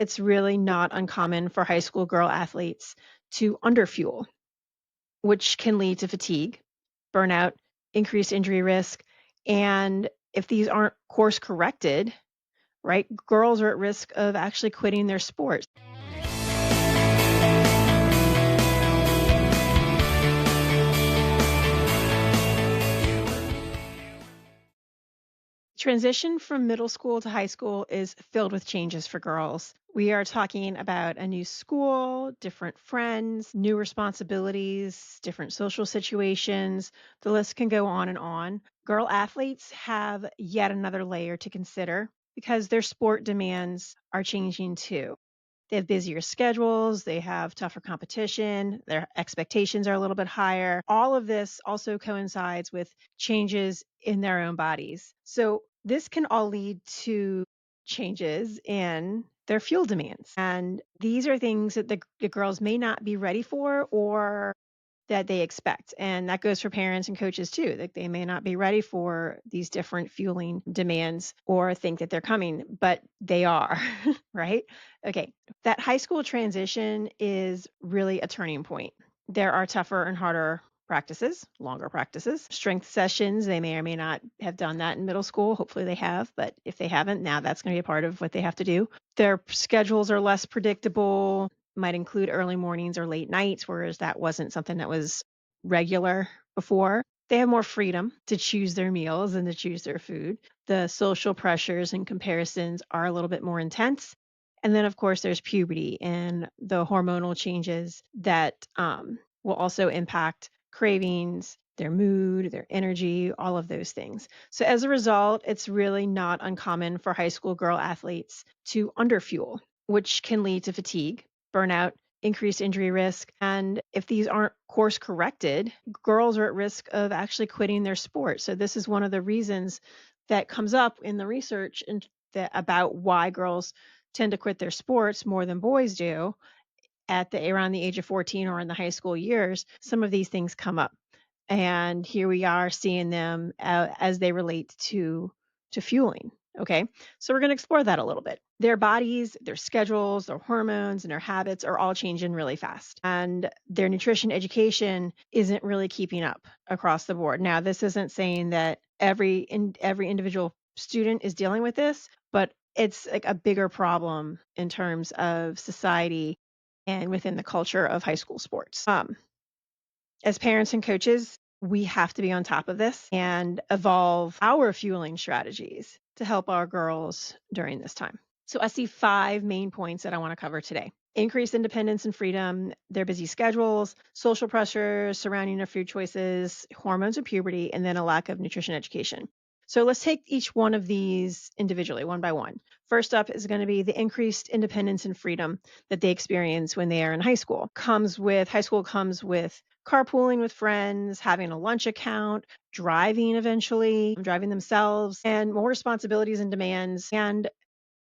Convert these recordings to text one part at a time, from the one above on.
It's really not uncommon for high school girl athletes to underfuel, which can lead to fatigue, burnout, increased injury risk. And if these aren't course corrected, right, girls are at risk of actually quitting their sport. Transition from middle school to high school is filled with changes for girls. We are talking about a new school, different friends, new responsibilities, different social situations. The list can go on and on. Girl athletes have yet another layer to consider because their sport demands are changing too. They have busier schedules, they have tougher competition, their expectations are a little bit higher. All of this also coincides with changes in their own bodies. So, this can all lead to changes in their fuel demands. And these are things that the girls may not be ready for or that they expect. And that goes for parents and coaches too. That they may not be ready for these different fueling demands or think that they're coming, but they are, right? Okay. That high school transition is really a turning point. There are tougher and harder practices, longer practices, strength sessions. They may or may not have done that in middle school. Hopefully they have, but if they haven't, now that's going to be a part of what they have to do. Their schedules are less predictable, might include early mornings or late nights, whereas that wasn't something that was regular before. They have more freedom to choose their meals and to choose their food. The social pressures and comparisons are a little bit more intense. And then, of course, there's puberty and the hormonal changes that will also impact cravings, their mood, their energy, all of those things. So, as a result, it's really not uncommon for high school girl athletes to underfuel, which can lead to fatigue, burnout, increased injury risk. And if these aren't course corrected, girls are at risk of actually quitting their sport. So, this is one of the reasons that comes up in the research and about why girls tend to quit their sports more than boys do at the around the age of 14 or in the high school years. Some of these things come up, and here we are seeing them as they relate to fueling. Okay, so we're going to explore that a little bit. Their bodies, their schedules, their hormones, and their habits are all changing really fast, and their nutrition education isn't really keeping up across the board. Now, this isn't saying that every individual student is dealing with this, but it's like a bigger problem in terms of society and within the culture of high school sports. As parents and coaches, we have to be on top of this and evolve our fueling strategies to help our girls during this time. So I see 5 main points that I want to cover today. Increased independence and freedom, their busy schedules, social pressures surrounding their food choices, hormones and puberty, and then a lack of nutrition education. So let's take each one of these individually, one by one. First up is going to be the increased independence and freedom that they experience when they are in high school. High school comes with carpooling with friends, having a lunch account, driving eventually, driving themselves, and more responsibilities and demands and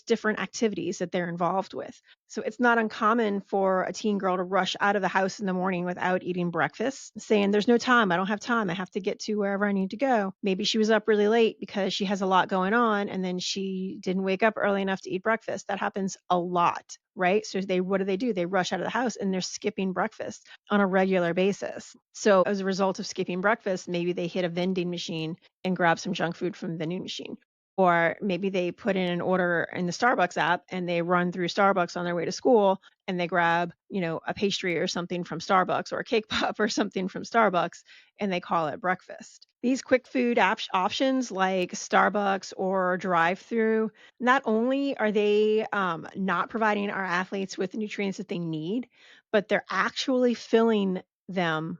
different activities that they're involved with. So it's not uncommon for a teen girl to rush out of the house in the morning without eating breakfast, saying, "There's no time. I don't have time. I have to get to wherever I need to go." Maybe she was up really late because she has a lot going on and then she didn't wake up early enough to eat breakfast. That happens a lot, right? So what do? They rush out of the house and they're skipping breakfast on a regular basis. So as a result of skipping breakfast, maybe they hit a vending machine and grab some junk food from the vending machine. Or maybe they put in an order in the Starbucks app and they run through Starbucks on their way to school and they grab, a pastry or something from Starbucks or a cake pop or something from Starbucks and they call it breakfast. These quick food options like Starbucks or drive through, not only are they not providing our athletes with the nutrients that they need, but they're actually filling them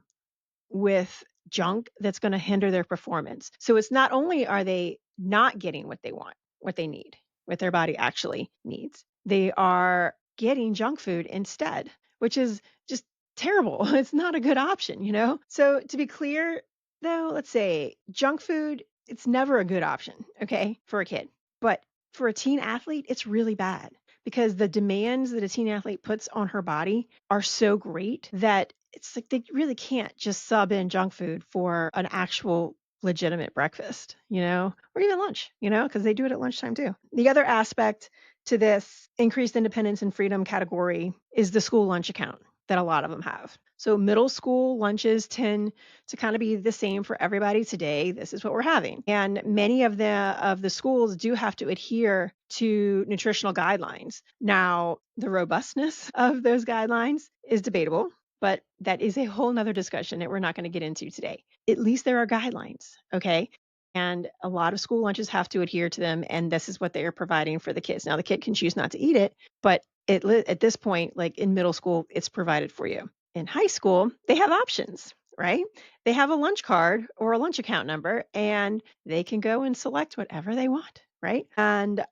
with junk that's going to hinder their performance. So it's not only are they not getting what they want, what they need, what their body actually needs, they are getting junk food instead, which is just terrible. It's not a good option. So to be clear, though, let's say junk food, it's never a good option, okay, for a kid. But for a teen athlete, it's really bad because the demands that a teen athlete puts on her body are so great that it's like they really can't just sub in junk food for an actual legitimate breakfast, or even lunch, because they do it at lunchtime too. The other aspect to this increased independence and freedom category is the school lunch account that a lot of them have. So middle school lunches tend to kind of be the same for everybody. Today, this is what we're having. And many of the schools do have to adhere to nutritional guidelines. Now, the robustness of those guidelines is debatable, but that is a whole nother discussion that we're not going to get into today. At least there are guidelines, okay? And a lot of school lunches have to adhere to them, and this is what they are providing for the kids. Now, the kid can choose not to eat it, but at this point, like in middle school, it's provided for you. In high school, they have options, right? They have a lunch card or a lunch account number, and they can go and select whatever they want, right? And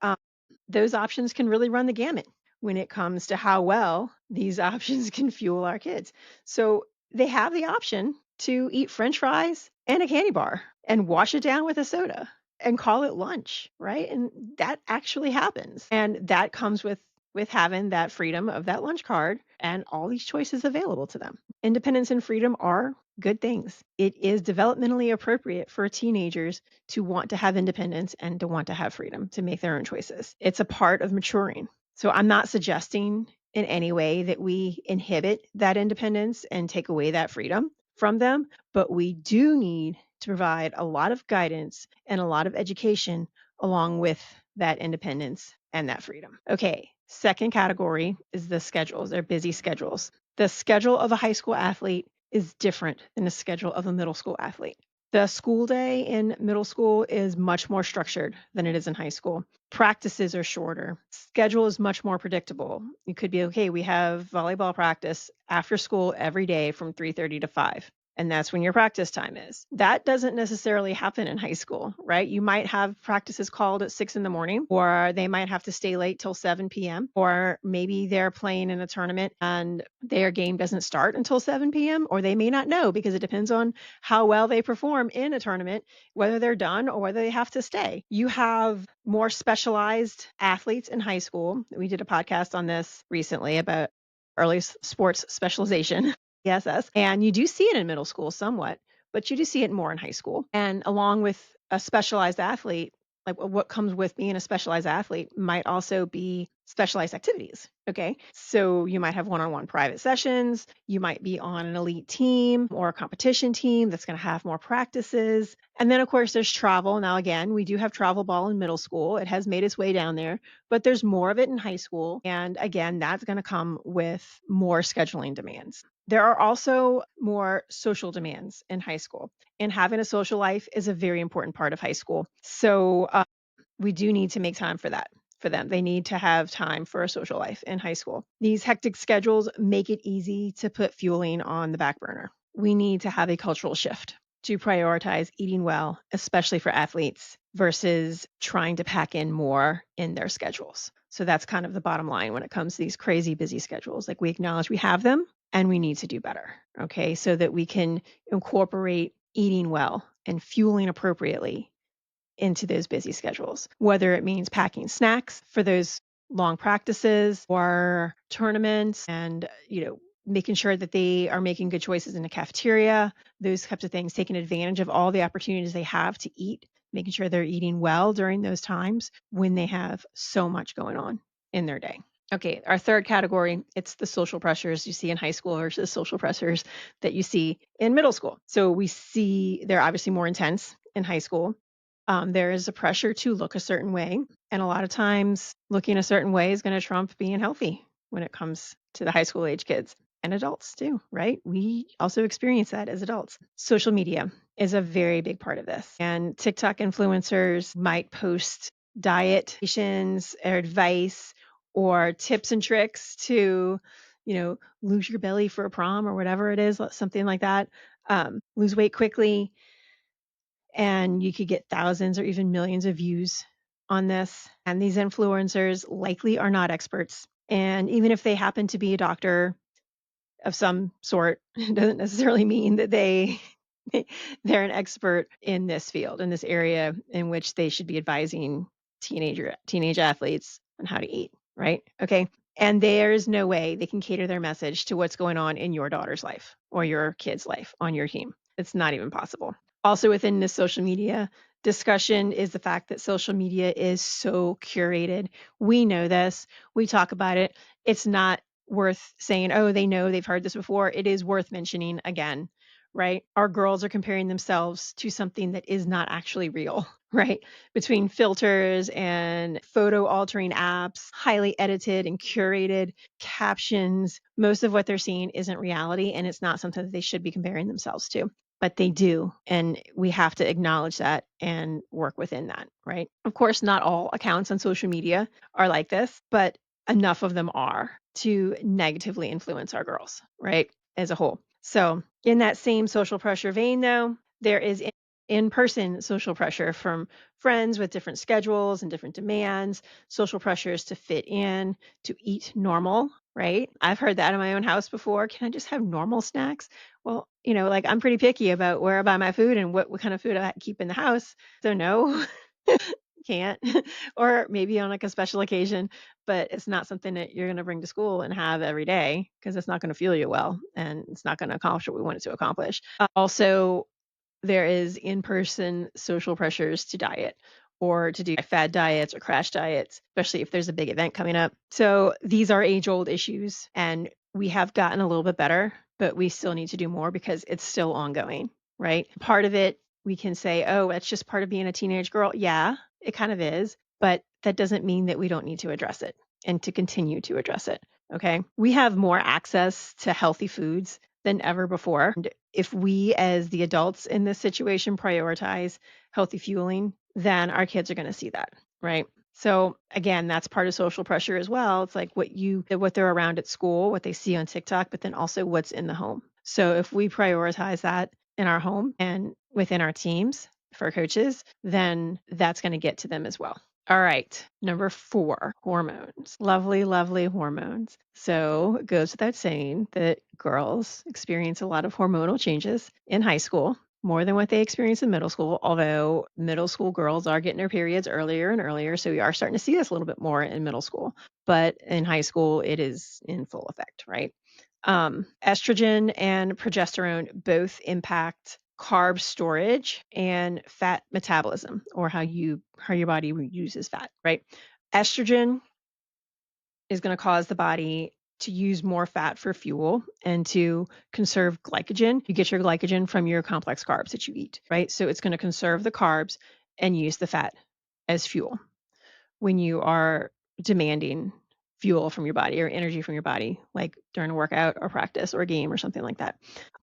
those options can really run the gamut when it comes to how well these options can fuel our kids. So they have the option to eat french fries and a candy bar and wash it down with a soda and call it lunch, right? And that actually happens. And that comes with having that freedom of that lunch card and all these choices available to them. Independence and freedom are good things. It is developmentally appropriate for teenagers to want to have independence and to want to have freedom to make their own choices. It's a part of maturing. So I'm not suggesting in any way that we inhibit that independence and take away that freedom from them, but we do need to provide a lot of guidance and a lot of education along with that independence and that freedom. Okay, second category is the schedules. They're busy schedules. The schedule of a high school athlete is different than the schedule of a middle school athlete. The school day in middle school is much more structured than it is in high school. Practices are shorter. Schedule is much more predictable. It could be, okay, we have volleyball practice after school every day from 3:30 to 5. And that's when your practice time is. That doesn't necessarily happen in high school, right? You might have practices called at 6 in the morning, or they might have to stay late till 7 p.m., or maybe they're playing in a tournament and their game doesn't start until 7 p.m., or they may not know because it depends on how well they perform in a tournament, whether they're done or whether they have to stay. You have more specialized athletes in high school. We did a podcast on this recently about early sports specialization. ESS. And you do see it in middle school somewhat, but you do see it more in high school. And along with a specialized athlete, like what comes with being a specialized athlete might also be specialized activities. Okay. So you might have one-on-one private sessions. You might be on an elite team or a competition team that's going to have more practices. And then, of course, there's travel. Now, again, we do have travel ball in middle school. It has made its way down there, but there's more of it in high school. And again, that's going to come with more scheduling demands. There are also more social demands in high school, and having a social life is a very important part of high school. So we do need to make time for that for them. They need to have time for a social life in high school. These hectic schedules make it easy to put fueling on the back burner. We need to have a cultural shift to prioritize eating well, especially for athletes, versus trying to pack in more in their schedules. So that's kind of the bottom line when it comes to these crazy busy schedules. Like, we acknowledge we have them and we need to do better, okay, so that we can incorporate eating well and fueling appropriately into those busy schedules, whether it means packing snacks for those long practices or tournaments, and making sure that they are making good choices in the cafeteria, those types of things, taking advantage of all the opportunities they have to eat, making sure they're eating well during those times when they have so much going on in their day. Okay, our third category, it's the social pressures you see in high school versus social pressures that you see in middle school. So we see they're obviously more intense in high school. There is a pressure to look a certain way. And a lot of times looking a certain way is going to trump being healthy when it comes to the high school age kids and adults too, right? We also experience that as adults. Social media is a very big part of this. And TikTok influencers might post diet or advice or tips and tricks to, lose your belly for a prom or whatever it is, something like that. Lose weight quickly, and you could get thousands or even millions of views on this. And these influencers likely are not experts. And even if they happen to be a doctor of some sort, it doesn't necessarily mean that they're an expert in this field, in this area in which they should be advising teenage athletes on how to eat, right? Okay. And there's no way they can cater their message to what's going on in your daughter's life or your kid's life on your team. It's not even possible. Also within this social media discussion is the fact that social media is so curated. We know this. We talk about it. It's not worth saying, "Oh, they know, they've heard this before." It is worth mentioning again, right? Our girls are comparing themselves to something that is not actually real, right? Between filters and photo altering apps, highly edited and curated captions, most of what they're seeing isn't reality, and it's not something that they should be comparing themselves to, but they do. And we have to acknowledge that and work within that, right? Of course, not all accounts on social media are like this, but enough of them are to negatively influence our girls, right? As a whole. So, in that same social pressure vein, though, there is in person social pressure from friends with different schedules and different demands, social pressures to fit in, to eat normal, right? I've heard that in my own house before. Can I just have normal snacks? Well, like I'm pretty picky about where I buy my food and what kind of food I keep in the house. So no, can't. Or maybe on like a special occasion, but it's not something that you're going to bring to school and have every day because it's not going to fuel you well and it's not going to accomplish what we want it to accomplish. Also, there is in-person social pressures to diet or to do fad diets or crash diets, especially if there's a big event coming up. So these are age-old issues and we have gotten a little bit better, but we still need to do more because it's still ongoing, right? Part of it, we can say, oh, that's just part of being a teenage girl. Yeah, it kind of is, but that doesn't mean that we don't need to address it and to continue to address it. Okay. We have more access to healthy foods than ever before. And if we, as the adults in this situation, prioritize healthy fueling, then our kids are going to see that, right? So again, that's part of social pressure as well. It's like what they're around at school, what they see on TikTok, but then also what's in the home. So if we prioritize that in our home and within our teams for coaches, then that's going to get to them as well. All right, number 4, hormones. Lovely, lovely hormones. So it goes without saying that girls experience a lot of hormonal changes in high school, more than what they experience in middle school, although middle school girls are getting their periods earlier and earlier. So we are starting to see this a little bit more in middle school. But in high school, it is in full effect, right? Estrogen and progesterone both impact carb storage and fat metabolism, or how your body uses fat, right? Estrogen is going to cause the body to use more fat for fuel and to conserve glycogen. You get your glycogen from your complex carbs that you eat, right? So it's going to conserve the carbs and use the fat as fuel when you are demanding fuel from your body or energy from your body, like during a workout or practice or a game or something like that.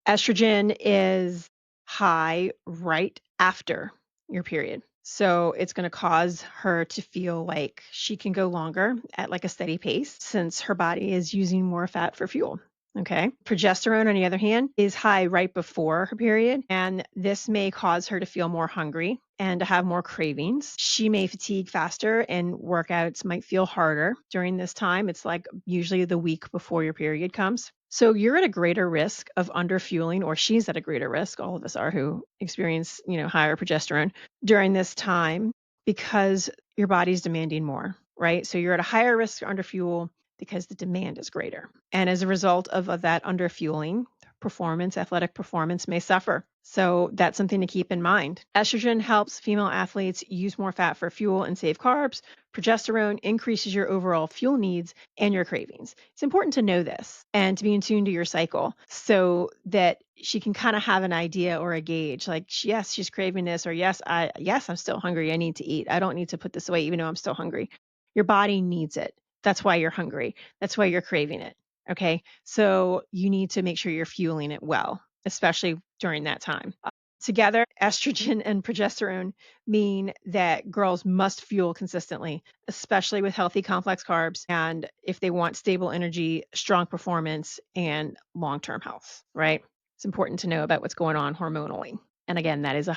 Estrogen is high right after your period. So it's going to cause her to feel like she can go longer at like a steady pace since her body is using more fat for fuel. Okay. Progesterone, on the other hand, is high right before her period, and this may cause her to feel more hungry and to have more cravings. She may fatigue faster, and workouts might feel harder during this time. It's like usually the week before your period comes. So you're at a greater risk of underfueling, or she's at a greater risk. All of us are who experience, higher progesterone during this time because your body's demanding more, right? So you're at a higher risk for underfuel because the demand is greater. And as a result of that underfueling, athletic performance may suffer. So that's something to keep in mind. Estrogen helps female athletes use more fat for fuel and save carbs. Progesterone increases your overall fuel needs and your cravings. It's important to know this and to be in tune to your cycle so that she can kind of have an idea or a gauge like, yes, she's craving this, or yes, I'm still hungry. I need to eat. I don't need to put this away even though I'm still hungry. Your body needs it. That's why you're hungry. That's why you're craving it. Okay. So you need to make sure you're fueling it well, especially during that time. Together, estrogen and progesterone mean that girls must fuel consistently, especially with healthy complex carbs, and if they want stable energy, strong performance, and long-term health, right? It's important to know about what's going on hormonally. And again, that is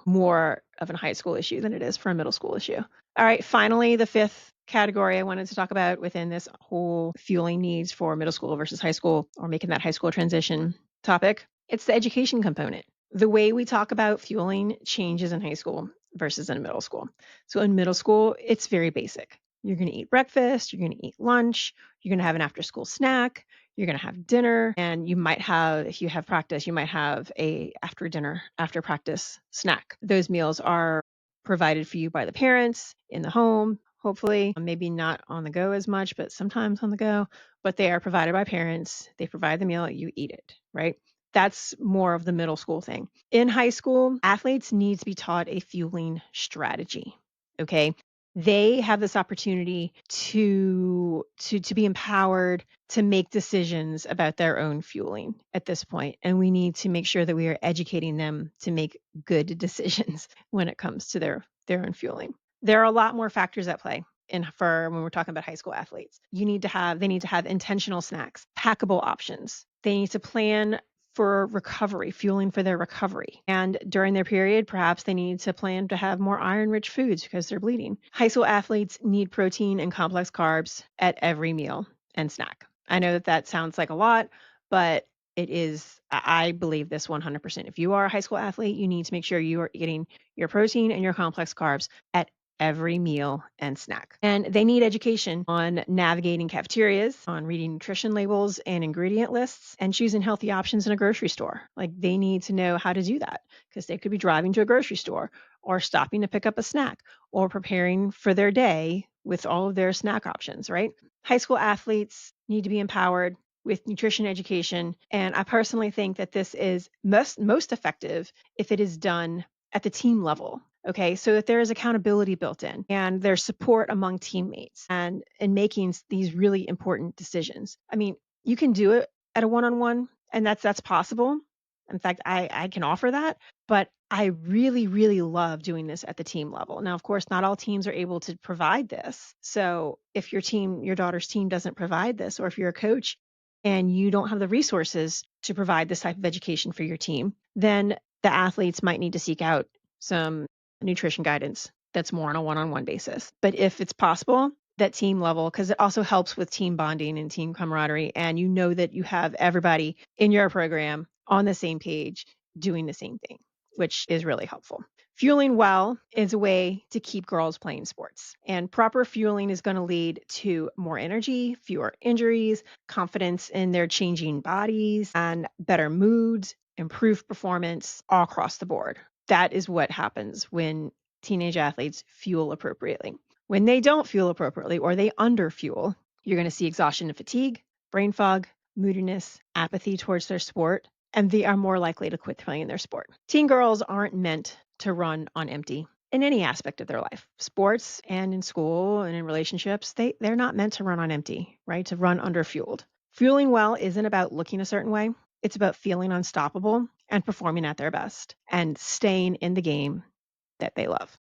more of a high school issue than it is for a middle school issue. All right, finally, the 5th category I wanted to talk about within this whole fueling needs for middle school versus high school, or making that high school transition topic. It's the education component. The way we talk about fueling changes in high school versus in middle school. So in middle school, it's very basic. You're going to eat breakfast, you're going to eat lunch, you're going to have an after school snack, You're going to have dinner, and you might have, if you have practice, you might have a after dinner, after practice snack. Those meals are provided for you by the parents in the home, hopefully. Maybe not on the go as much, but sometimes on the go. But they are provided by parents. They provide the meal, you eat it, right? That's more of the middle school thing. In high school, athletes need to be taught a fueling strategy. Okay. They have this opportunity to be empowered to make decisions about their own fueling at this point. And we need to make sure that we are educating them to make good decisions when it comes to their own fueling. There are a lot more factors at play for when we're talking about high school athletes. They need to have intentional snacks, packable options. They need to plan for recovery, fueling for their recovery. And during their period, perhaps they need to plan to have more iron-rich foods because they're bleeding. High school athletes need protein and complex carbs at every meal and snack. I know that sounds like a lot, but it is, I believe this 100%. If you are a high school athlete, you need to make sure you are getting your protein and your complex carbs at every meal and snack. And they need education on navigating cafeterias, on reading nutrition labels and ingredient lists, and choosing healthy options in a grocery store. Like they need to know how to do that because they could be driving to a grocery store or stopping to pick up a snack or preparing for their day with all of their snack options, right? High school athletes need to be empowered with nutrition education. And I personally think that this is most effective if it is done at the team level. Okay, so that there is accountability built in and there's support among teammates and in making these really important decisions. I mean, you can do it at a one-on-one, and that's possible. In fact, I can offer that, but I really, really love doing this at the team level. Now, of course, not all teams are able to provide this. So if your daughter's team doesn't provide this, or if you're a coach and you don't have the resources to provide this type of education for your team, then the athletes might need to seek out some nutrition guidance that's more on a one-on-one basis. But if it's possible, that team level, because it also helps with team bonding and team camaraderie, and you know that you have everybody in your program on the same page doing the same thing, which is really helpful. Fueling well is a way to keep girls playing sports, and proper fueling is going to lead to more energy, fewer injuries, confidence in their changing bodies, and better moods, improved performance all across the board. That is what happens when teenage athletes fuel appropriately. When they don't fuel appropriately or they underfuel, you're going to see exhaustion and fatigue, brain fog, moodiness, apathy towards their sport, and they are more likely to quit playing their sport. Teen girls aren't meant to run on empty in any aspect of their life. Sports and in school and in relationships, they're not meant to run on empty, right? To run underfueled. Fueling well isn't about looking a certain way. It's about feeling unstoppable and performing at their best and staying in the game that they love.